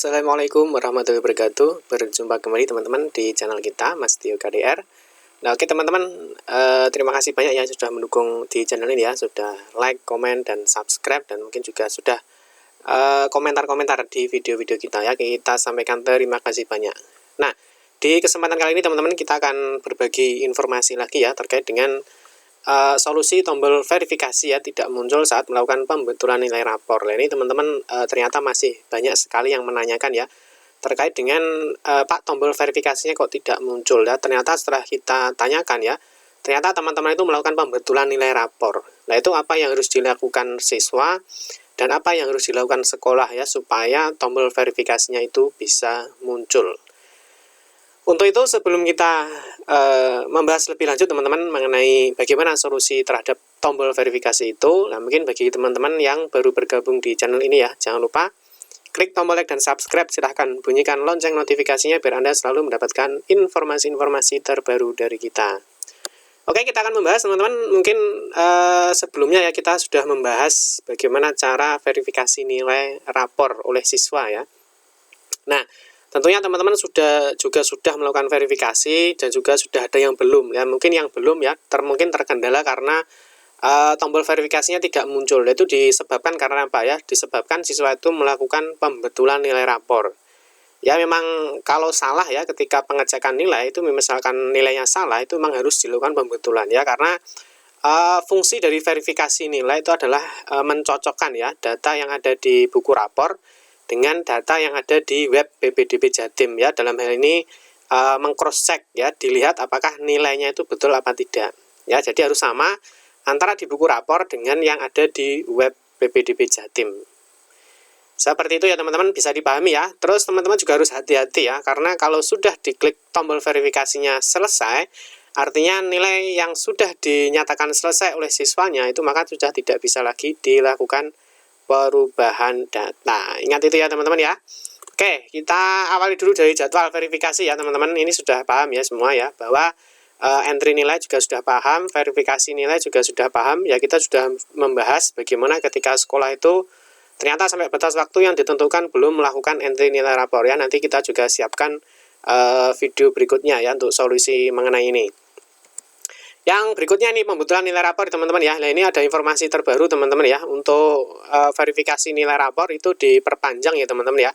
Assalamualaikum warahmatullahi wabarakatuh. Berjumpa kembali teman-teman di channel kita Mas Tio KDR. Nah, oke teman-teman, terima kasih banyak yang sudah mendukung di channel ini ya, sudah like, komen, dan subscribe, dan mungkin juga sudah komentar-komentar di video-video kita ya. Kita sampaikan terima kasih banyak. Nah, di kesempatan kali ini teman-teman kita akan berbagi informasi lagi ya terkait dengan solusi tombol verifikasi ya tidak muncul saat melakukan pembetulan nilai rapor. Nah, ini teman-teman ternyata masih banyak sekali yang menanyakan ya terkait dengan Pak, tombol verifikasinya kok tidak muncul ya. Ternyata setelah kita tanyakan ya, ternyata teman-teman itu melakukan pembetulan nilai rapor. Nah, itu apa yang harus dilakukan siswa dan apa yang harus dilakukan sekolah ya supaya tombol verifikasinya itu bisa muncul. Untuk itu sebelum kita membahas lebih lanjut teman-teman mengenai bagaimana solusi terhadap tombol verifikasi itu, nah mungkin bagi teman-teman yang baru bergabung di channel ini ya, jangan lupa klik tombol like dan subscribe, silahkan bunyikan lonceng notifikasinya biar Anda selalu mendapatkan informasi-informasi terbaru dari kita. Oke, kita akan membahas teman-teman, mungkin sebelumnya ya kita sudah membahas bagaimana cara verifikasi nilai rapor oleh siswa ya. Nah, tentunya teman-teman sudah melakukan verifikasi dan juga sudah ada yang belum ya. Mungkin yang belum ya mungkin terkendala karena tombol verifikasinya tidak muncul. Itu disebabkan karena apa ya? Disebabkan siswa itu melakukan pembetulan nilai rapor. Ya memang kalau salah ya ketika pengecekan nilai itu misalkan nilainya salah itu memang harus dilakukan pembetulan ya, karena fungsi dari verifikasi nilai itu adalah mencocokkan ya data yang ada di buku rapor dengan data yang ada di web PPDB Jatim ya. Dalam hal ini meng-cross check ya, dilihat apakah nilainya itu betul apa tidak ya. Jadi harus sama antara di buku rapor dengan yang ada di web PPDB Jatim. Seperti itu ya teman-teman, bisa dipahami ya. Terus teman-teman juga harus hati-hati ya, karena kalau sudah diklik tombol verifikasinya selesai, artinya nilai yang sudah dinyatakan selesai oleh siswanya itu maka sudah tidak bisa lagi dilakukan perubahan data. Ingat itu ya teman-teman ya. Oke, kita awali dulu dari jadwal verifikasi ya teman-teman. Ini sudah paham ya semua ya, bahwa entry nilai juga sudah paham, verifikasi nilai juga sudah paham ya. Kita sudah membahas bagaimana ketika sekolah itu ternyata sampai batas waktu yang ditentukan belum melakukan entry nilai rapor ya. Nanti kita juga siapkan video berikutnya ya untuk solusi mengenai ini. Yang berikutnya ini pembetulan nilai rapor teman-teman ya. Nah, ini ada informasi terbaru teman-teman ya. Untuk verifikasi nilai rapor itu diperpanjang ya teman-teman ya,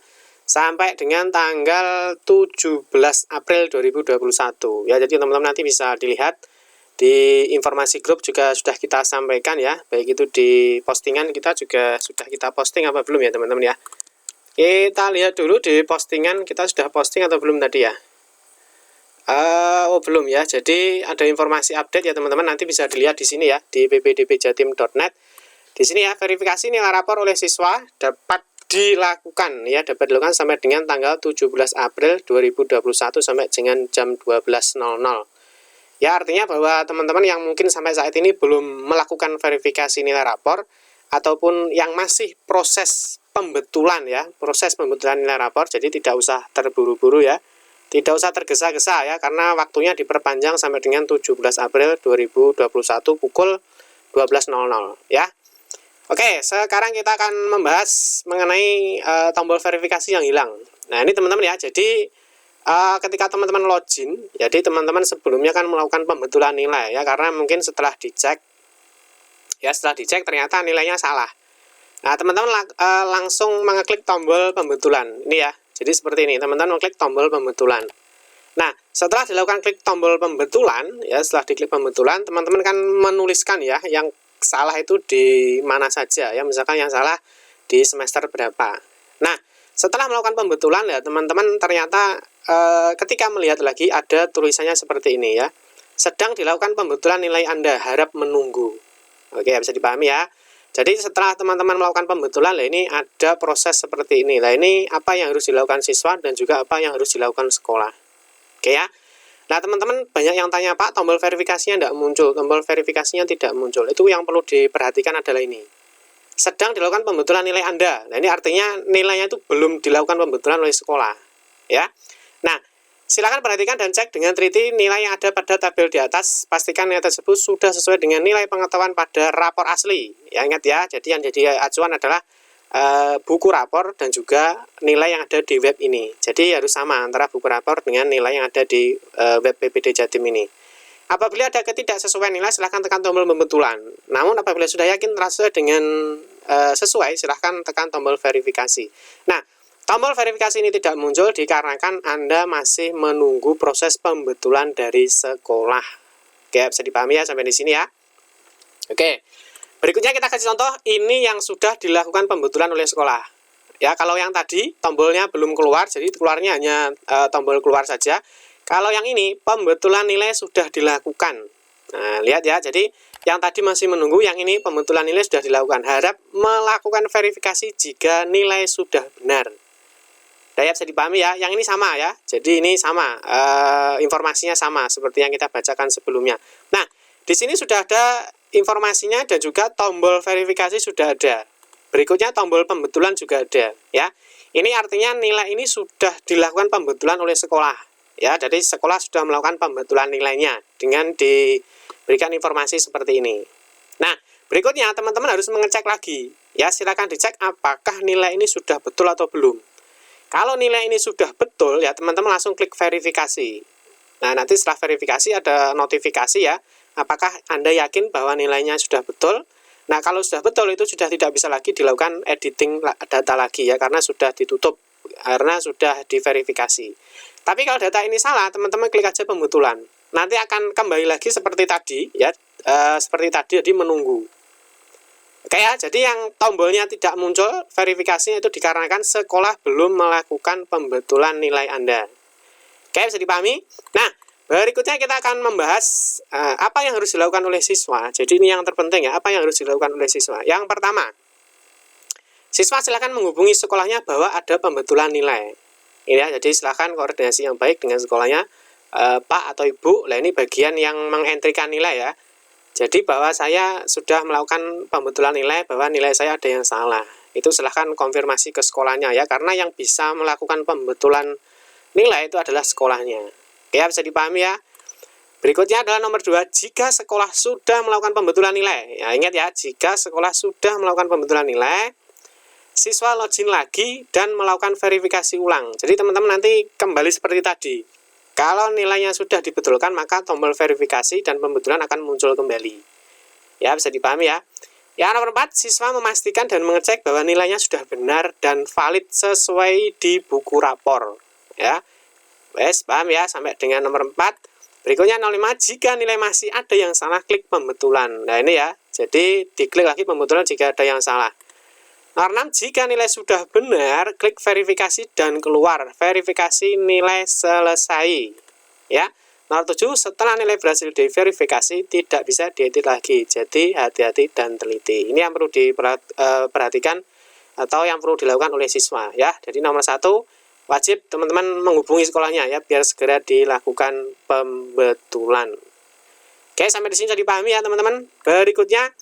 sampai dengan tanggal 17 April 2021 ya. Jadi teman-teman nanti bisa dilihat di informasi grup juga sudah kita sampaikan ya, baik itu di postingan kita juga sudah kita posting apa belum ya teman-teman ya. Kita lihat dulu di postingan kita sudah posting atau belum tadi ya. Oh belum ya, jadi ada informasi update ya teman-teman, nanti bisa dilihat di sini ya di ppdbjatim.net. Di sini ya, verifikasi nilai rapor oleh siswa dapat dilakukan ya, dapat dilakukan sampai dengan tanggal 17 April 2021 sampai dengan jam 12.00. Ya artinya bahwa teman-teman yang mungkin sampai saat ini belum melakukan verifikasi nilai rapor ataupun yang masih proses pembetulan ya, proses pembetulan nilai rapor, jadi tidak usah terburu-buru ya. Tidak usah tergesa-gesa ya, karena waktunya diperpanjang sampai dengan 17 April 2021 pukul 12.00 ya. Oke, sekarang kita akan membahas mengenai tombol verifikasi yang hilang. Nah, ini teman-teman ya. Jadi ketika teman-teman login, jadi teman-teman sebelumnya kan melakukan pembetulan nilai ya, karena mungkin setelah dicek ternyata nilainya salah. Nah, teman-teman langsung mengeklik tombol pembetulan ini ya. Jadi seperti ini, teman-teman mengklik tombol pembetulan. Nah, setelah dilakukan klik tombol pembetulan, ya setelah diklik pembetulan, teman-teman kan menuliskan ya, yang salah itu di mana saja ya, misalkan yang salah di semester berapa. Nah, setelah melakukan pembetulan ya, teman-teman ternyata ketika melihat lagi ada tulisannya seperti ini ya, sedang dilakukan pembetulan nilai Anda, harap menunggu. Oke, bisa dipahami ya. Jadi setelah teman-teman melakukan pembetulan, lah ini ada proses seperti ini. Nah, ini apa yang harus dilakukan siswa dan juga apa yang harus dilakukan sekolah. Oke ya. Nah, teman-teman banyak yang tanya, Pak, tombol verifikasinya tidak muncul, tombol verifikasinya tidak muncul. Itu yang perlu diperhatikan adalah ini. Sedang dilakukan pembetulan nilai Anda. Nah, ini artinya nilainya itu belum dilakukan pembetulan oleh sekolah. Ya. Nah, silakan perhatikan dan cek dengan teliti nilai yang ada pada tabel di atas. Pastikan nilai tersebut sudah sesuai dengan nilai pengetahuan pada rapor asli. Ya, ingat ya, jadi yang jadi acuan adalah buku rapor dan juga nilai yang ada di web ini. Jadi harus sama antara buku rapor dengan nilai yang ada di web PPD Jatim ini. Apabila ada ketidaksesuaian nilai, silahkan tekan tombol pembetulan. Namun apabila sudah yakin sesuai dengan sesuai, silahkan tekan tombol verifikasi. Nah, tombol verifikasi ini tidak muncul dikarenakan Anda masih menunggu proses pembetulan dari sekolah. Oke, bisa dipahami ya sampai di sini ya. Oke. Berikutnya kita kasih contoh, ini yang sudah dilakukan pembetulan oleh sekolah. Ya, kalau yang tadi tombolnya belum keluar, jadi keluarnya hanya tombol keluar saja. Kalau yang ini, pembetulan nilai sudah dilakukan. Nah, lihat ya, jadi yang tadi masih menunggu, yang ini pembetulan nilai sudah dilakukan. Harap melakukan verifikasi jika nilai sudah benar. Daya bisa dipahami ya, yang ini sama ya, jadi ini sama, informasinya sama seperti yang kita bacakan sebelumnya. Nah, di sini sudah ada informasinya dan juga tombol verifikasi sudah ada. Berikutnya tombol pembetulan juga ada ya. Ini artinya nilai ini sudah dilakukan pembetulan oleh sekolah ya. Jadi sekolah sudah melakukan pembetulan nilainya dengan diberikan informasi seperti ini. Nah, berikutnya teman-teman harus mengecek lagi ya. Silakan dicek apakah nilai ini sudah betul atau belum. Kalau nilai ini sudah betul ya, teman-teman langsung klik verifikasi. Nah, nanti setelah verifikasi ada notifikasi ya. Apakah Anda yakin bahwa nilainya sudah betul? Nah, kalau sudah betul itu sudah tidak bisa lagi dilakukan editing data lagi ya, karena sudah ditutup, karena sudah diverifikasi. Tapi kalau data ini salah, teman-teman klik aja pembetulan. Nanti akan kembali lagi seperti tadi ya, seperti tadi, jadi menunggu. Oke ya, jadi yang tombolnya tidak muncul verifikasinya itu dikarenakan sekolah belum melakukan pembetulan nilai Anda. Oke, bisa dipahami? Nah, berikutnya kita akan membahas apa yang harus dilakukan oleh siswa. Jadi ini yang terpenting ya, apa yang harus dilakukan oleh siswa. Yang pertama, siswa silakan menghubungi sekolahnya bahwa ada pembetulan nilai. Ini ya, jadi silakan koordinasi yang baik dengan sekolahnya, Pak atau Ibu. Nah, ini bagian yang mengentrikan nilai ya. Jadi bahwa saya sudah melakukan pembetulan nilai, bahwa nilai saya ada yang salah. Itu silakan konfirmasi ke sekolahnya ya, karena yang bisa melakukan pembetulan nilai itu adalah sekolahnya. Ya, bisa dipahami ya. Berikutnya adalah nomor 2, jika sekolah sudah melakukan pembetulan nilai. Ya, ingat ya, jika sekolah sudah melakukan pembetulan nilai, siswa login lagi dan melakukan verifikasi ulang. Jadi teman-teman nanti kembali seperti tadi. Kalau nilainya sudah dibetulkan, maka tombol verifikasi dan pembetulan akan muncul kembali. Ya, bisa dipahami ya. Yang nomor 4, siswa memastikan dan mengecek bahwa nilainya sudah benar dan valid sesuai di buku rapor. Ya. Wes, paham ya sampai dengan nomor 4. Berikutnya 05, jika nilai masih ada yang salah, klik pembetulan. Nah, ini ya. Jadi diklik lagi pembetulan jika ada yang salah. Nomor 6, jika nilai sudah benar, klik verifikasi dan keluar. Verifikasi nilai selesai. Ya. Nomor 7, setelah nilai berhasil diverifikasi, tidak bisa diedit lagi. Jadi hati-hati dan teliti. Ini yang perlu diperhatikan atau yang perlu dilakukan oleh siswa ya. Jadi nomor 1, wajib teman-teman menghubungi sekolahnya ya, biar segera dilakukan pembetulan. Oke, sampai di sini sudah dipahami ya teman-teman. Berikutnya,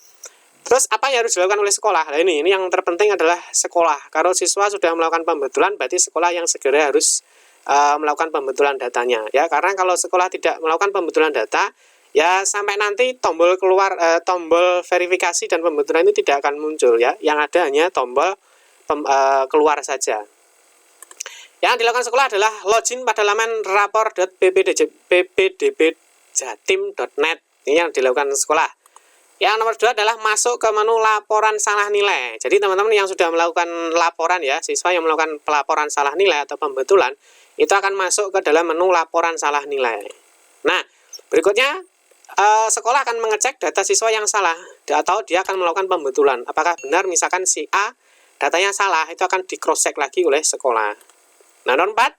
terus apa yang harus dilakukan oleh sekolah? Nah, ini yang terpenting adalah sekolah. Kalau siswa sudah melakukan pembetulan, berarti sekolah yang segera harus melakukan pembetulan datanya ya. Karena kalau sekolah tidak melakukan pembetulan data, ya sampai nanti tombol keluar, tombol verifikasi dan pembetulan itu tidak akan muncul ya. Yang ada hanya tombol keluar saja. Yang dilakukan sekolah adalah login pada laman rapor.ppdbjatim.net. Ini yang dilakukan sekolah. Yang nomor 2 adalah masuk ke menu laporan salah nilai. Jadi teman-teman yang sudah melakukan laporan ya, siswa yang melakukan pelaporan salah nilai atau pembetulan, itu akan masuk ke dalam menu laporan salah nilai. Nah, berikutnya sekolah akan mengecek data siswa yang salah atau dia akan melakukan pembetulan. Apakah benar misalkan si A datanya salah, itu akan di cross check lagi oleh sekolah. Nah, nomor 4,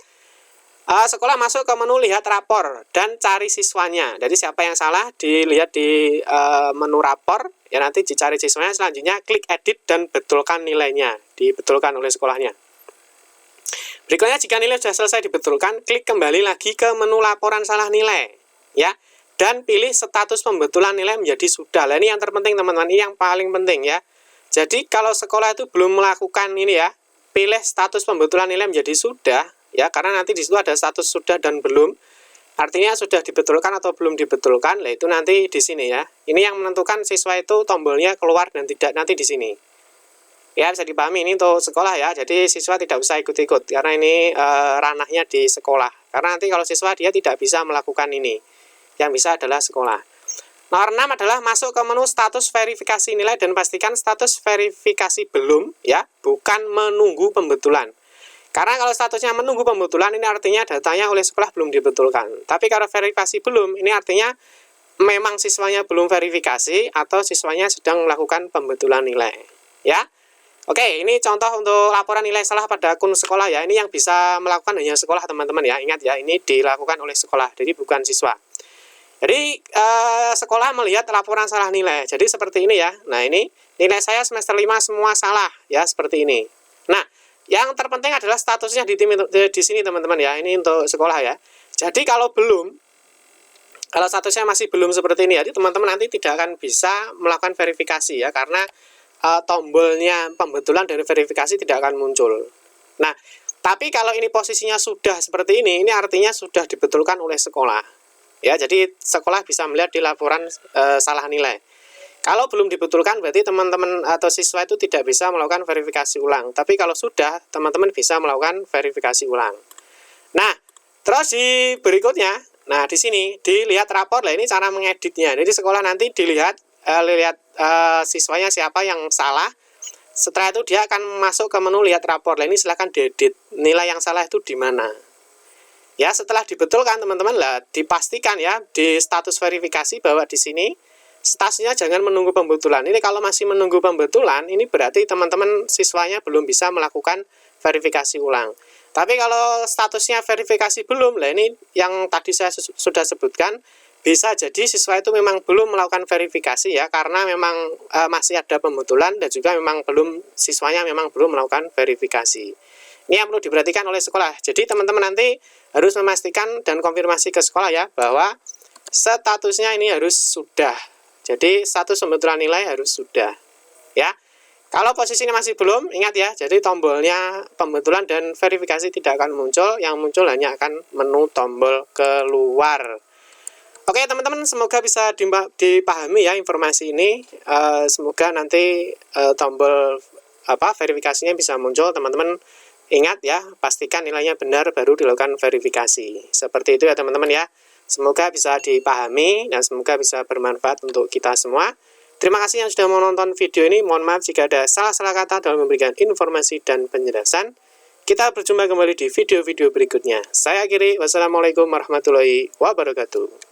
sekolah masuk ke menu lihat rapor dan cari siswanya. Jadi siapa yang salah dilihat di menu rapor, ya nanti dicari siswanya, selanjutnya klik edit dan betulkan nilainya, dibetulkan oleh sekolahnya. Berikutnya, jika nilai sudah selesai dibetulkan, klik kembali lagi ke menu laporan salah nilai, ya, dan pilih status pembetulan nilai menjadi sudah. Nah, ini yang terpenting teman-teman, ini yang paling penting ya. Jadi kalau sekolah itu belum melakukan ini ya, pilih status pembetulan nilai menjadi sudah ya, karena nanti di situ ada status sudah dan belum. Artinya sudah dibetulkan atau belum dibetulkan. Nah, itu nanti di sini ya. Ini yang menentukan siswa itu tombolnya keluar dan tidak nanti di sini. Ya, bisa dipahami ini untuk sekolah ya. Jadi siswa tidak usah ikut-ikut karena ini ranahnya di sekolah. Karena nanti kalau siswa dia tidak bisa melakukan ini. Yang bisa adalah sekolah. Nomor 6 adalah masuk ke menu status verifikasi nilai dan pastikan status verifikasi belum ya, bukan menunggu pembetulan. Karena kalau statusnya menunggu pembetulan ini artinya datanya oleh sekolah belum dibetulkan. Tapi kalau verifikasi belum ini artinya memang siswanya belum verifikasi atau siswanya sedang melakukan pembetulan nilai. Ya. Oke, ini contoh untuk laporan nilai salah pada akun sekolah ya. Ini yang bisa melakukan hanya sekolah teman-teman ya. Ingat ya, ini dilakukan oleh sekolah, jadi bukan siswa. Jadi sekolah melihat laporan salah nilai. Jadi seperti ini ya. Nah, ini nilai saya semester 5 semua salah ya, seperti ini. Nah, yang terpenting adalah statusnya di sini teman-teman ya. Ini untuk sekolah ya. Jadi kalau statusnya masih belum seperti ini, jadi teman-teman nanti tidak akan bisa melakukan verifikasi ya, karena tombolnya pembetulan dari verifikasi tidak akan muncul. Nah, tapi kalau ini posisinya sudah seperti ini artinya sudah dibetulkan oleh sekolah. Ya, jadi sekolah bisa melihat di laporan salah nilai. Kalau belum dibetulkan berarti teman-teman atau siswa itu tidak bisa melakukan verifikasi ulang. Tapi kalau sudah, teman-teman bisa melakukan verifikasi ulang. Nah, terus di berikutnya, nah di sini dilihat rapor lah, ini cara mengeditnya. Jadi sekolah nanti lihat siswanya siapa yang salah. Setelah itu dia akan masuk ke menu lihat rapor. Nah, ini silahkan diedit nilai yang salah itu di mana. Ya, setelah dibetulkan teman-teman lah dipastikan ya di status verifikasi bahwa di sini statusnya jangan menunggu pembetulan. Ini kalau masih menunggu pembetulan, ini berarti teman-teman siswanya belum bisa melakukan verifikasi ulang. Tapi kalau statusnya verifikasi belum, lah ini yang tadi saya sudah sebutkan, bisa jadi siswa itu memang belum melakukan verifikasi ya, karena memang masih ada pembetulan dan juga memang siswanya memang belum melakukan verifikasi. Ini yang perlu diperhatikan oleh sekolah. Jadi teman-teman nanti harus memastikan dan konfirmasi ke sekolah ya, bahwa statusnya ini harus sudah. Jadi status pembetulan nilai harus sudah. Ya. Kalau posisinya masih belum, ingat ya, jadi tombolnya pembetulan dan verifikasi tidak akan muncul, yang muncul hanya akan menu tombol keluar. Oke teman-teman, semoga bisa dipahami ya informasi ini. Semoga nanti tombol verifikasinya bisa muncul. Teman-teman ingat ya, pastikan nilainya benar baru dilakukan verifikasi. Seperti itu ya teman-teman ya. Semoga bisa dipahami dan semoga bisa bermanfaat untuk kita semua. Terima kasih yang sudah menonton video ini. Mohon maaf jika ada salah-salah kata dalam memberikan informasi dan penjelasan. Kita berjumpa kembali di video-video berikutnya. Saya akhiri. Wassalamualaikum warahmatullahi wabarakatuh.